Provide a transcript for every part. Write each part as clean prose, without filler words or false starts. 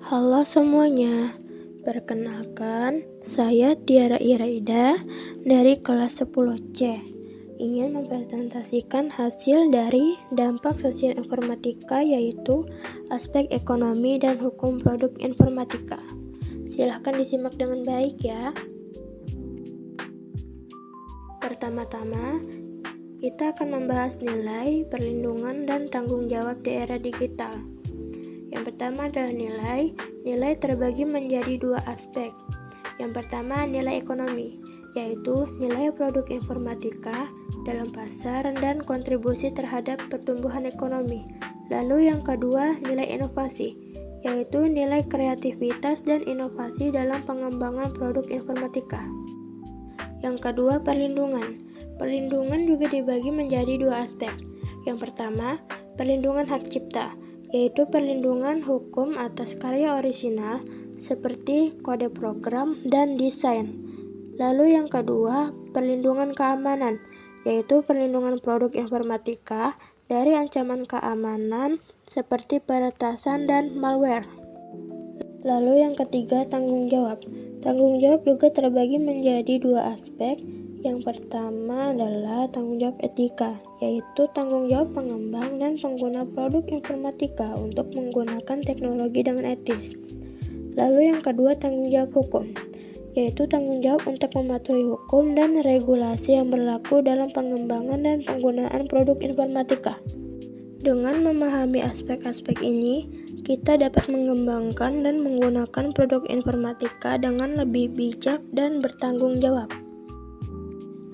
Halo semuanya, perkenalkan saya Tiara Iraida dari kelas 10C. Ingin mempresentasikan hasil dari dampak sosial informatika, yaitu aspek ekonomi dan hukum produk informatika. Silahkan disimak dengan baik ya. Pertama-tama, kita akan membahas nilai, perlindungan, dan tanggung jawab di era digital. Yang pertama adalah nilai. Nilai terbagi menjadi dua aspek. Yang pertama nilai ekonomi, yaitu nilai produk informatika dalam pasar dan kontribusi terhadap pertumbuhan ekonomi. Lalu yang kedua nilai inovasi, yaitu nilai kreativitas dan inovasi dalam pengembangan produk informatika. Yang kedua perlindungan. Perlindungan juga dibagi menjadi dua aspek. Yang pertama perlindungan hak cipta, yaitu perlindungan hukum atas karya orisinal seperti kode program dan desain. Lalu yang kedua, perlindungan keamanan, yaitu perlindungan produk informatika dari ancaman keamanan seperti peretasan dan malware. Lalu yang ketiga, tanggung jawab. Tanggung jawab juga terbagi menjadi dua aspek. Yang pertama adalah tanggung jawab etika, yaitu tanggung jawab pengembang dan pengguna produk informatika untuk menggunakan teknologi dengan etis. Lalu yang kedua tanggung jawab hukum, yaitu tanggung jawab untuk mematuhi hukum dan regulasi yang berlaku dalam pengembangan dan penggunaan produk informatika. Dengan memahami aspek-aspek ini, kita dapat mengembangkan dan menggunakan produk informatika dengan lebih bijak dan bertanggung jawab.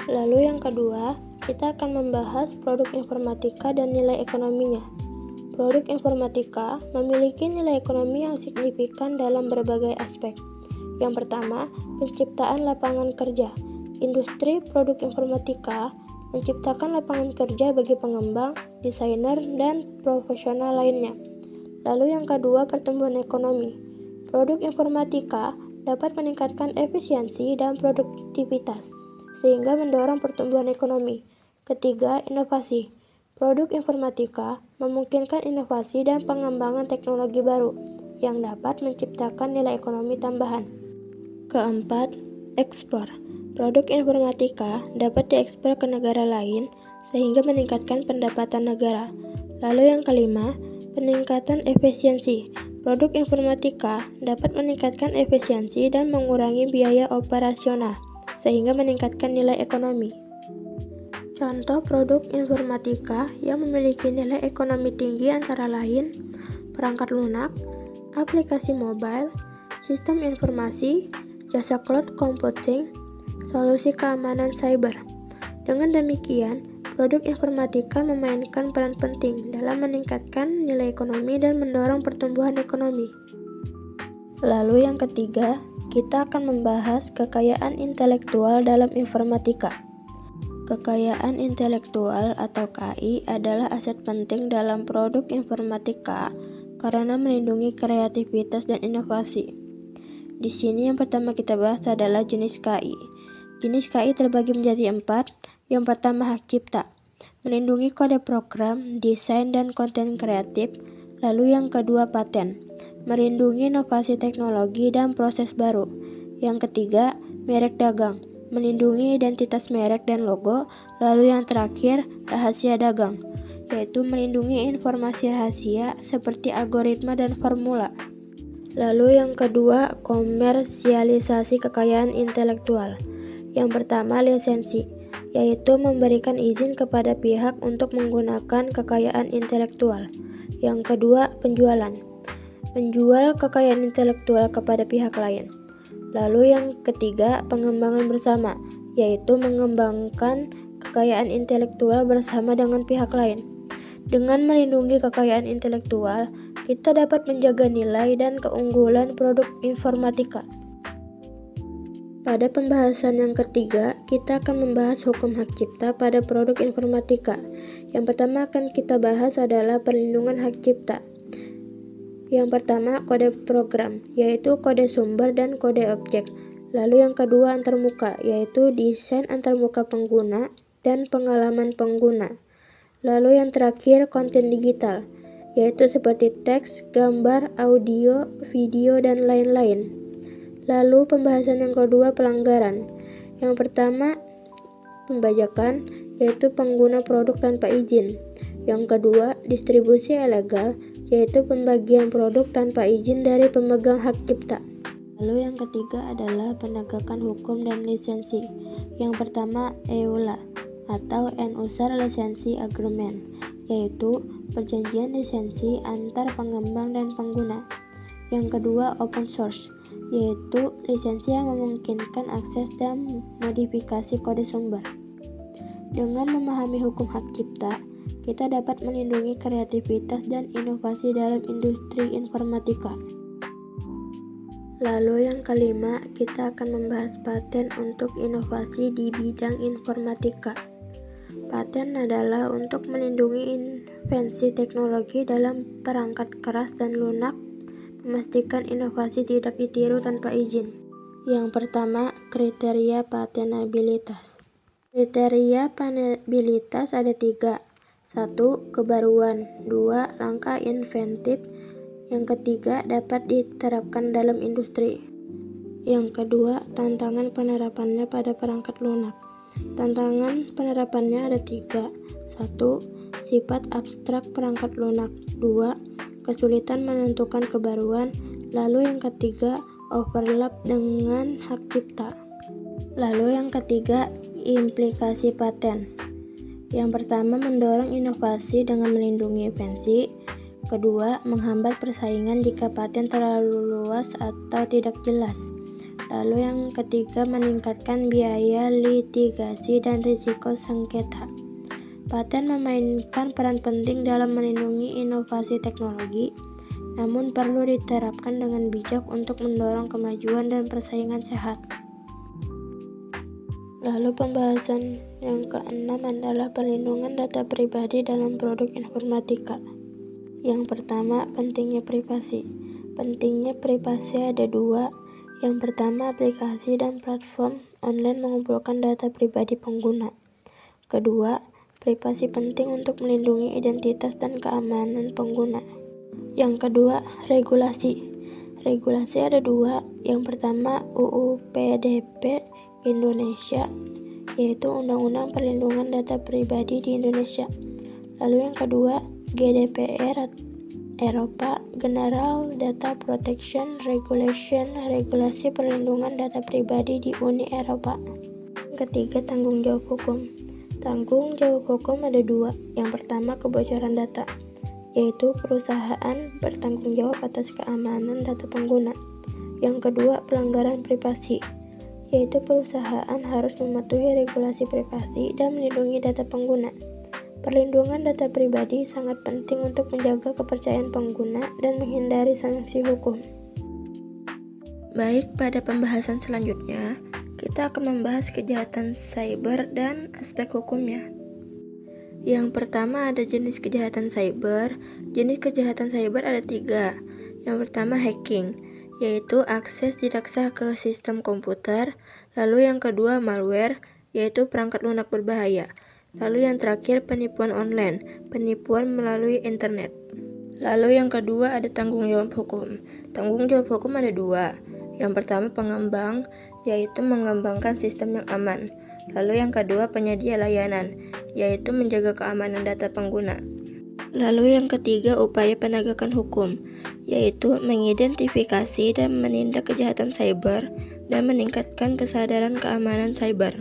Lalu yang kedua, kita akan membahas produk informatika dan nilai ekonominya. Produk informatika memiliki nilai ekonomi yang signifikan dalam berbagai aspek. Yang pertama, penciptaan lapangan kerja. Industri produk informatika menciptakan lapangan kerja bagi pengembang, desainer, dan profesional lainnya. Lalu yang kedua, pertumbuhan ekonomi. Produk informatika dapat meningkatkan efisiensi dan produktivitas, sehingga mendorong pertumbuhan ekonomi. Ketiga, inovasi. Produk informatika memungkinkan inovasi dan pengembangan teknologi baru yang dapat menciptakan nilai ekonomi tambahan. Keempat, ekspor. Produk informatika dapat diekspor ke negara lain sehingga meningkatkan pendapatan negara. Lalu yang kelima, peningkatan efisiensi. Produk informatika dapat meningkatkan efisiensi dan mengurangi biaya operasional sehingga meningkatkan nilai ekonomi. Contoh produk informatika yang memiliki nilai ekonomi tinggi antara lain perangkat lunak, aplikasi mobile, sistem informasi, jasa cloud computing, solusi keamanan cyber. Dengan demikian, produk informatika memainkan peran penting dalam meningkatkan nilai ekonomi dan mendorong pertumbuhan ekonomi. Lalu yang ketiga, kita akan membahas kekayaan intelektual dalam informatika. Kekayaan intelektual atau KI adalah aset penting dalam produk informatika karena melindungi kreativitas dan inovasi. Di sini yang pertama kita bahas adalah jenis KI. Jenis KI terbagi menjadi 4. Yang pertama hak cipta, melindungi kode program, desain, dan konten kreatif. Lalu yang kedua paten, melindungi inovasi teknologi dan proses baru. Yang ketiga, merek dagang, melindungi identitas merek dan logo. Lalu yang terakhir, rahasia dagang, yaitu melindungi informasi rahasia seperti algoritma dan formula. Lalu yang kedua, komersialisasi kekayaan intelektual. Yang pertama, lisensi, yaitu memberikan izin kepada pihak untuk menggunakan kekayaan intelektual. Yang kedua, penjualan, menjual kekayaan intelektual kepada pihak lain. Lalu yang ketiga, pengembangan bersama, yaitu mengembangkan kekayaan intelektual bersama dengan pihak lain. Dengan melindungi kekayaan intelektual, kita dapat menjaga nilai dan keunggulan produk informatika. Pada pembahasan yang ketiga, kita akan membahas hukum hak cipta pada produk informatika. Yang pertama akan kita bahas adalah perlindungan hak cipta. Yang pertama, kode program, yaitu kode sumber dan kode objek. Lalu yang kedua, antarmuka, yaitu desain antarmuka pengguna dan pengalaman pengguna. Lalu yang terakhir, konten digital, yaitu seperti teks, gambar, audio, video, dan lain-lain. Lalu pembahasan yang kedua, pelanggaran. Yang pertama, pembajakan, yaitu pengguna produk tanpa izin. Yang kedua, distribusi ilegal, yaitu pembagian produk tanpa izin dari pemegang hak cipta. Lalu yang ketiga adalah penegakan hukum dan lisensi. Yang pertama, EULA atau End User License Agreement, yaitu perjanjian lisensi antar pengembang dan pengguna. Yang kedua, open source, yaitu lisensi yang memungkinkan akses dan modifikasi kode sumber. Dengan memahami hukum hak cipta, kita dapat melindungi kreativitas dan inovasi dalam industri informatika. Lalu yang kelima, kita akan membahas paten untuk inovasi di bidang informatika. Paten adalah untuk melindungi invensi teknologi dalam perangkat keras dan lunak, memastikan inovasi tidak ditiru tanpa izin. Yang pertama, kriteria patenabilitas. Kriteria patenabilitas ada 3. 1. Kebaruan. 2. Langkah inventif. Yang ketiga, dapat diterapkan dalam industri. Yang kedua, tantangan penerapannya pada perangkat lunak. Tantangan penerapannya ada 3. 1. Sifat abstrak perangkat lunak. 2. Kesulitan menentukan kebaruan. Lalu yang ketiga, overlap dengan hak cipta. Lalu yang ketiga, implikasi paten. Yang pertama, mendorong inovasi dengan melindungi invensi. Kedua, menghambat persaingan jika paten terlalu luas atau tidak jelas. Lalu yang ketiga, meningkatkan biaya litigasi dan risiko sengketa. Paten memainkan peran penting dalam melindungi inovasi teknologi, namun perlu diterapkan dengan bijak untuk mendorong kemajuan dan persaingan sehat. Lalu pembahasan yang keenam adalah perlindungan data pribadi dalam produk informatika. Yang pertama, pentingnya privasi. Pentingnya privasi ada 2. Yang pertama, aplikasi dan platform online mengumpulkan data pribadi pengguna. Kedua, privasi penting untuk melindungi identitas dan keamanan pengguna. Yang kedua, regulasi. Regulasi ada 2. Yang pertama, UU PDP Indonesia, yaitu Undang-Undang Perlindungan Data Pribadi di Indonesia. Lalu yang kedua, GDPR Eropa, General Data Protection Regulation, regulasi perlindungan data pribadi di Uni Eropa. Ketiga, tanggung jawab hukum. Tanggung jawab hukum ada 2. Yang pertama, kebocoran data, yaitu perusahaan bertanggung jawab atas keamanan data pengguna. Yang kedua, pelanggaran privasi, yaitu perusahaan harus mematuhi regulasi privasi dan melindungi data pengguna. Perlindungan data pribadi sangat penting untuk menjaga kepercayaan pengguna dan menghindari sanksi hukum. Baik, pada pembahasan selanjutnya, kita akan membahas kejahatan cyber dan aspek hukumnya. Yang pertama ada jenis kejahatan cyber. Jenis kejahatan cyber ada 3. Yang pertama hacking, yaitu akses tidak sah ke sistem komputer. Lalu yang kedua malware, yaitu perangkat lunak berbahaya. Lalu yang terakhir penipuan online, penipuan melalui internet. Lalu yang kedua ada tanggung jawab hukum. Tanggung jawab hukum ada 2. Yang pertama pengembang, yaitu mengembangkan sistem yang aman. Lalu yang kedua penyedia layanan, yaitu menjaga keamanan data pengguna. Lalu yang ketiga upaya penegakan hukum, yaitu mengidentifikasi dan menindak kejahatan cyber dan meningkatkan kesadaran keamanan cyber.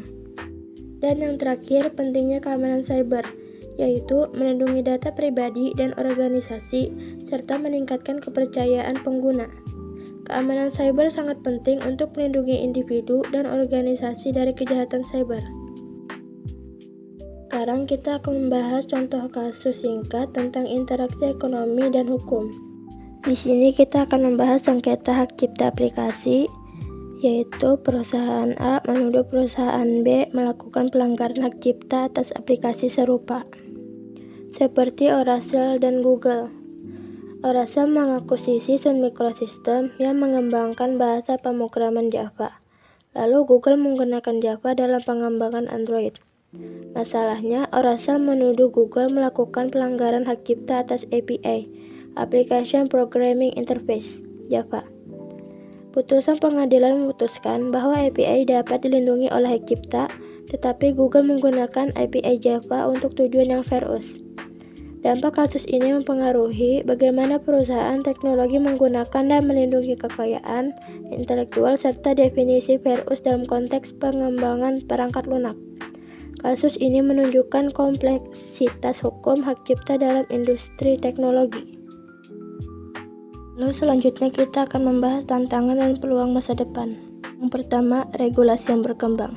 Dan yang terakhir, pentingnya keamanan cyber, yaitu melindungi data pribadi dan organisasi, serta meningkatkan kepercayaan pengguna. Keamanan cyber sangat penting untuk melindungi individu dan organisasi dari kejahatan cyber. Sekarang kita akan membahas contoh kasus singkat tentang interaksi ekonomi dan hukum. Di sini kita akan membahas sengketa hak cipta aplikasi, yaitu perusahaan A menuduh perusahaan B melakukan pelanggaran hak cipta atas aplikasi serupa, seperti Oracle dan Google. Oracle mengakuisisi Sun Microsystems yang mengembangkan bahasa pemrograman Java, lalu Google menggunakan Java dalam pengembangan Android. Masalahnya, Oracle menuduh Google melakukan pelanggaran hak cipta atas API, Application Programming Interface (Java). Putusan pengadilan memutuskan bahwa API dapat dilindungi oleh hak cipta, tetapi Google menggunakan API Java untuk tujuan yang fair use. Dampak kasus ini mempengaruhi bagaimana perusahaan teknologi menggunakan dan melindungi kekayaan intelektual serta definisi fair use dalam konteks pengembangan perangkat lunak. Kasus ini menunjukkan kompleksitas hukum hak cipta dalam industri teknologi. Lalu selanjutnya kita akan membahas tantangan dan peluang masa depan. Yang pertama, regulasi yang berkembang,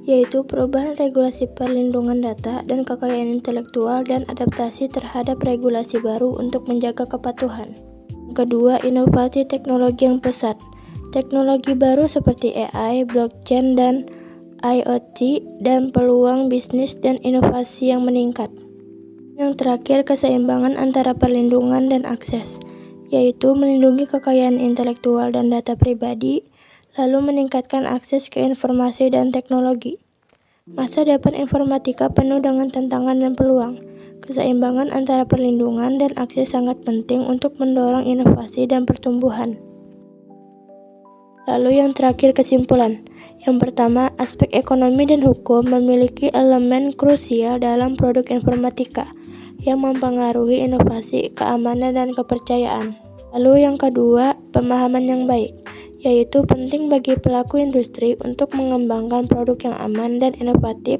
yaitu perubahan regulasi perlindungan data dan kekayaan intelektual dan adaptasi terhadap regulasi baru untuk menjaga kepatuhan. Yang kedua, inovasi teknologi yang pesat. Teknologi baru seperti AI, blockchain, dan IoT, dan peluang bisnis dan inovasi yang meningkat. Yang terakhir, keseimbangan antara perlindungan dan akses, yaitu melindungi kekayaan intelektual dan data pribadi, lalu meningkatkan akses ke informasi dan teknologi. Masa depan informatika penuh dengan tantangan dan peluang. Keseimbangan antara perlindungan dan akses sangat penting untuk mendorong inovasi dan pertumbuhan. Lalu yang terakhir, kesimpulan. Yang pertama, aspek ekonomi dan hukum memiliki elemen krusial dalam produk informatika yang mempengaruhi inovasi, keamanan, dan kepercayaan. Lalu yang kedua, pemahaman yang baik, yaitu penting bagi pelaku industri untuk mengembangkan produk yang aman dan inovatif,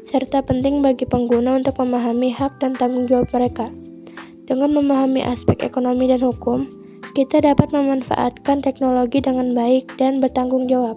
serta penting bagi pengguna untuk memahami hak dan tanggung jawab mereka. Dengan memahami aspek ekonomi dan hukum, kita dapat memanfaatkan teknologi dengan baik dan bertanggung jawab.